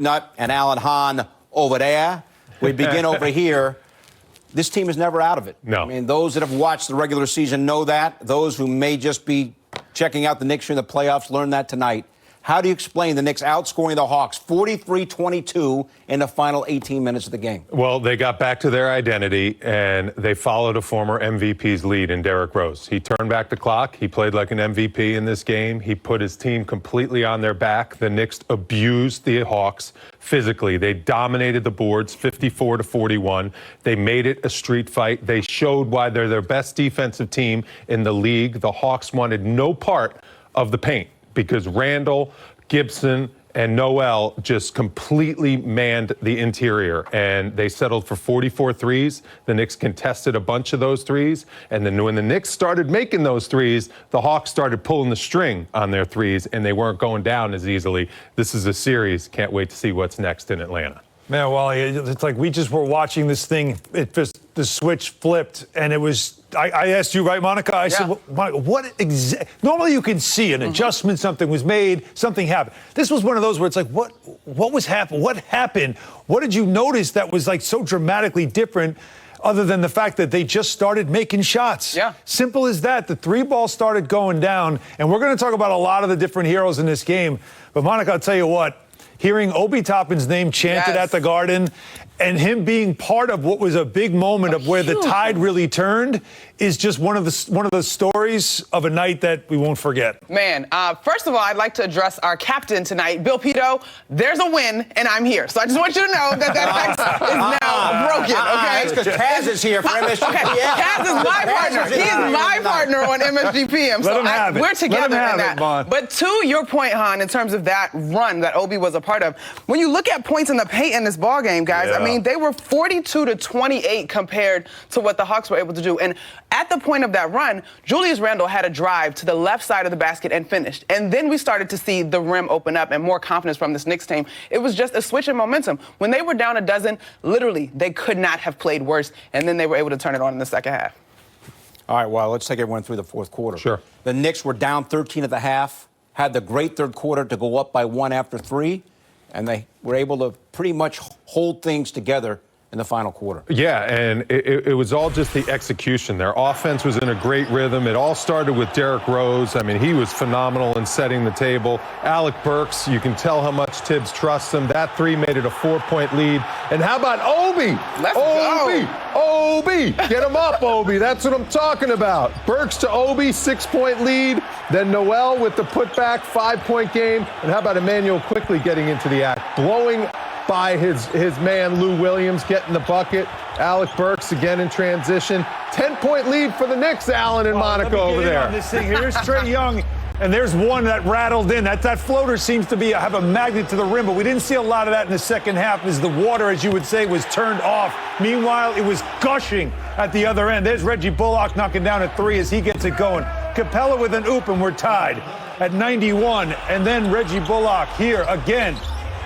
Nut and Alan Hahn over there. We begin over here. This team is never out of it. No. I mean, those that have watched the regular season know that. Those who may just be checking out the Knicks in the playoffs learn that tonight. How do you explain the Knicks outscoring the Hawks 43-22 in the final 18 minutes of the game? Well, they got back to their identity, and they followed a former MVP's lead in Derrick Rose. He turned back the clock. He played like an MVP in this game. He put his team completely on their back. The Knicks abused the Hawks physically. They dominated the boards 54-41. They made it a street fight. They showed why they're their best defensive team in the league. The Hawks wanted no part of the paint, because Randall, Gibson, and Noel just completely manned the interior, and they settled for 44 threes. The Knicks contested a bunch of those threes, and then when the Knicks started making those threes, the Hawks started pulling the string on their threes, and they weren't going down as easily. This is a series. Can't wait to see what's next in Atlanta. Man, Wally, it's like we just were watching this thing. It just, the switch flipped, and it was. I asked you, right, Monica? I said, what normally you can see an adjustment, something was made, something happened. This was one of those where it's like, what was happening? What happened? What did you notice that was like so dramatically different, other than the fact that they just started making shots? Yeah. Simple as that. The three ball started going down, and we're going to talk about a lot of the different heroes in this game. But Monica, I'll tell you what. Hearing Obi Toppin's name chanted at the Garden, and him being part of what was a big moment of where the tide really turned, is just one of the stories of a night that we won't forget. Man, first of all, I'd like to address our captain tonight, Bill Pito. There's a win, and I'm here. So I just want you to know that hex is now broken, okay? That's because Kaz is here for MSGPM. Okay, Kaz is my partner. He is my partner on MSGPM. So we're together in that. But to your point, Han, in terms of that run that Obi was a part of, when you look at points in the paint in this ball game, guys, I mean, they were 42-28 compared to what the Hawks were able to do. And at the point of that run, Julius Randle had a drive to the left side of the basket and finished. And then we started to see the rim open up and more confidence from this Knicks team. It was just a switch in momentum. When they were down a dozen, literally, they could not have played worse. And then they were able to turn it on in the second half. All right, well, let's take everyone through the fourth quarter. Sure. The Knicks were down 13 at the half, had the great third quarter to go up by 1 after 3, and they were able to pretty much hold things together in the final quarter. Yeah, and it was all just the execution. Their offense was in a great rhythm. It all started with Derrick Rose. I mean, he was phenomenal in setting the table. Alec Burks, you can tell how much Tibbs trusts him. That three made it a 4-point lead. And how about Obi? Let's go. Obi! Get him up, Obi. That's what I'm talking about. Burks to Obi, 6-point lead. Then Noel with the putback, 5-point game. And how about Emmanuel quickly getting into the act, blowing by his man Lou Williams, getting the bucket. Alec Burks again in transition. 10-point lead for the Knicks, Allen and Monica over there. On this thing. Here's Trae Young, and there's one that rattled in. That floater seems to have a magnet to the rim, but we didn't see a lot of that in the second half as the water, as you would say, was turned off. Meanwhile, it was gushing at the other end. There's Reggie Bullock knocking down a three as he gets it going. Capella with an oop, and we're tied at 91. And then Reggie Bullock here again.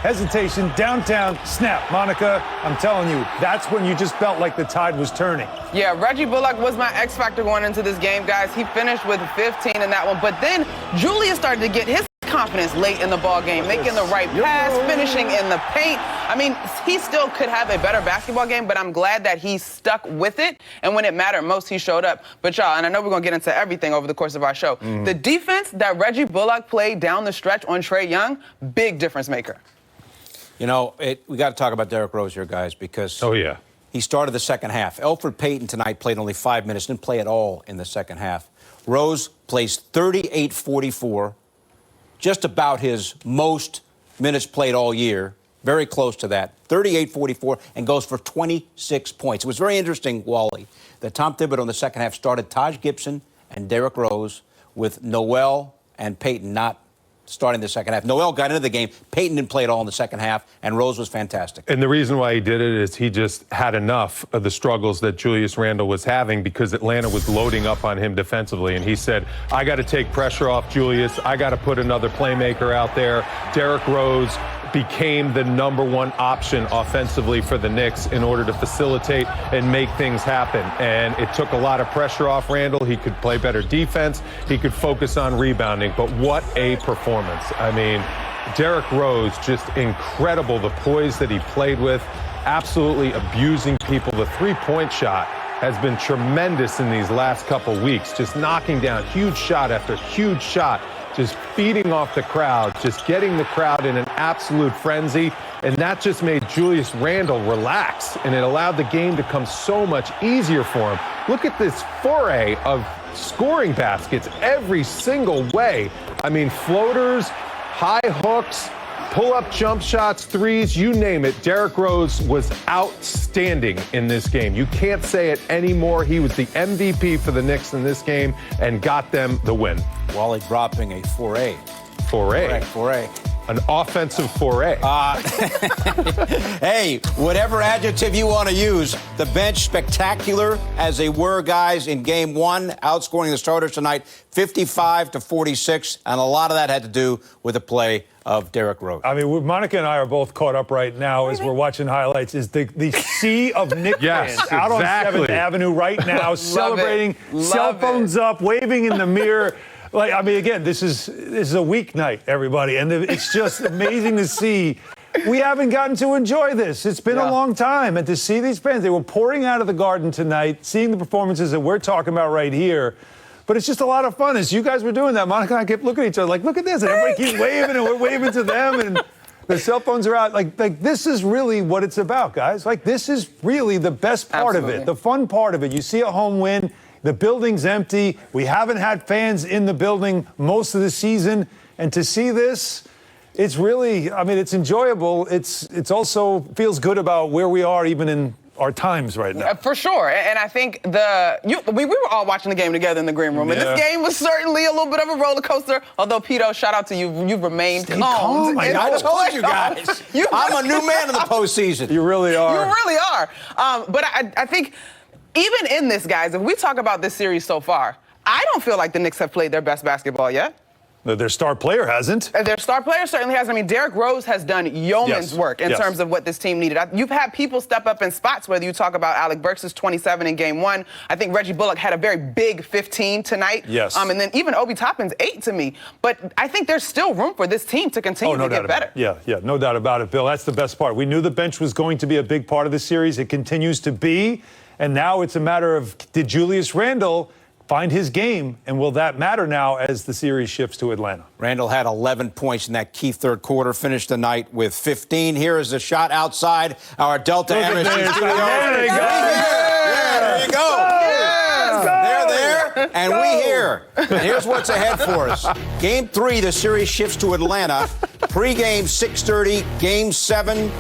Hesitation, downtown, snap. Monica, I'm telling you, that's when you just felt like the tide was turning. Yeah, Reggie Bullock was my X factor going into this game, guys. He finished with 15 in that one. But then Julius started to get his confidence late in the ball game, making the right pass, finishing in the paint. I mean, he still could have a better basketball game, but I'm glad that he stuck with it. And when it mattered most, he showed up. But y'all, and I know we're going to get into everything over the course of our show. The defense that Reggie Bullock played down the stretch on Trae Young, big difference maker. You know, we got to talk about Derrick Rose here, guys, because he started the second half. Elfrid Payton tonight played only 5 minutes, didn't play at all in the second half. Rose plays 38-44, just about his most minutes played all year, very close to that, 38-44, and goes for 26 points. It was very interesting, Wally, that Tom Thibodeau in the second half started Taj Gibson and Derrick Rose with Noel and Payton not starting the second half. Noel got into the game. Payton didn't play at all in the second half, and Rose was fantastic. And the reason why he did it is he just had enough of the struggles that Julius Randle was having because Atlanta was loading up on him defensively. And he said, I got to take pressure off Julius. I got to put another playmaker out there. Derrick Rose became the #1 option offensively for the Knicks in order to facilitate and make things happen. And it took a lot of pressure off Randle. He could play better defense. He could focus on rebounding. But what a performance. I mean, Derrick Rose, just incredible. The poise that he played with, absolutely abusing people. The three-point shot has been tremendous in these last couple weeks, just knocking down huge shot after huge shot, just feeding off the crowd, just getting the crowd in an absolute frenzy. And that just made Julius Randle relax, and it allowed the game to come so much easier for him. Look at this foray of scoring baskets every single way. I mean, floaters, high hooks, pull-up jump shots, threes, you name it. Derrick Rose was outstanding in this game. You can't say it anymore. He was the MVP for the Knicks in this game and got them the win. Wally dropping a foray. Foray. An offensive foray. Hey, whatever adjective you want to use, the bench spectacular as they were, guys, in game one, outscoring the starters tonight 55-46, and a lot of that had to do with the play of Derrick Rose. I mean, Monica and I are both caught up right now as we're watching highlights. Is the sea of Knicks fans out on 7th Avenue right now, celebrating, cell phones up, waving in the mirror. Like, I mean, again, this is a weeknight, everybody, and it's just amazing to see. We haven't gotten to enjoy this. It's been a long time, and to see these fans, they were pouring out of the Garden tonight, seeing the performances that we're talking about right here. But it's just a lot of fun. As you guys were doing that, Monica and I kept looking at each other like, look at this, and everybody keeps waving, and we're waving to them, and the cell phones are out. Like this is really what it's about, guys. Like, this is really the best part of it, the fun part of it. You see a home win. The building's empty. We haven't had fans in the building most of the season. And to see this, it's really, I mean, it's enjoyable. It's also feels good about where we are even in our times right now. For sure. And I think we were all watching the game together in the green room. And this game was certainly a little bit of a roller coaster. Although, Pito, shout out to you. You've remained calm. I told you guys. I'm a new man in the postseason. You really are. You really are. But I think even in this, guys, if we talk about this series so far, I don't feel like the Knicks have played their best basketball yet. Their star player hasn't. Their star player certainly has. I mean, Derrick Rose has done yeoman's work in terms of what this team needed. You've had people step up in spots, whether you talk about Alec Burks' 27 in game one. I think Reggie Bullock had a very big 15 tonight. Yes. And then even Obi Toppin's 8 to me. But I think there's still room for this team to continue to get better. Yeah, no doubt about it, Bill. That's the best part. We knew the bench was going to be a big part of the series. It continues to be. And now it's a matter of, did Julius Randle find his game, and will that matter now as the series shifts to Atlanta? Randle had 11 points in that key third quarter, finished the night with 15. Here is the shot outside our Delta MSG studio. There you go. There you go. They're there, and we here. And here's what's ahead for us. Game 3, the series shifts to Atlanta. Pre-game 6:30, Game 7.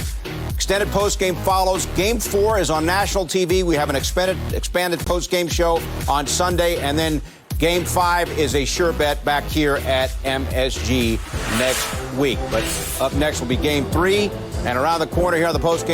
Extended post-game follows. Game 4 is on national TV. We have an expanded post-game show on Sunday. And then Game 5 is a sure bet back here at MSG next week. But up next will be Game 3. And around the corner here on the post-game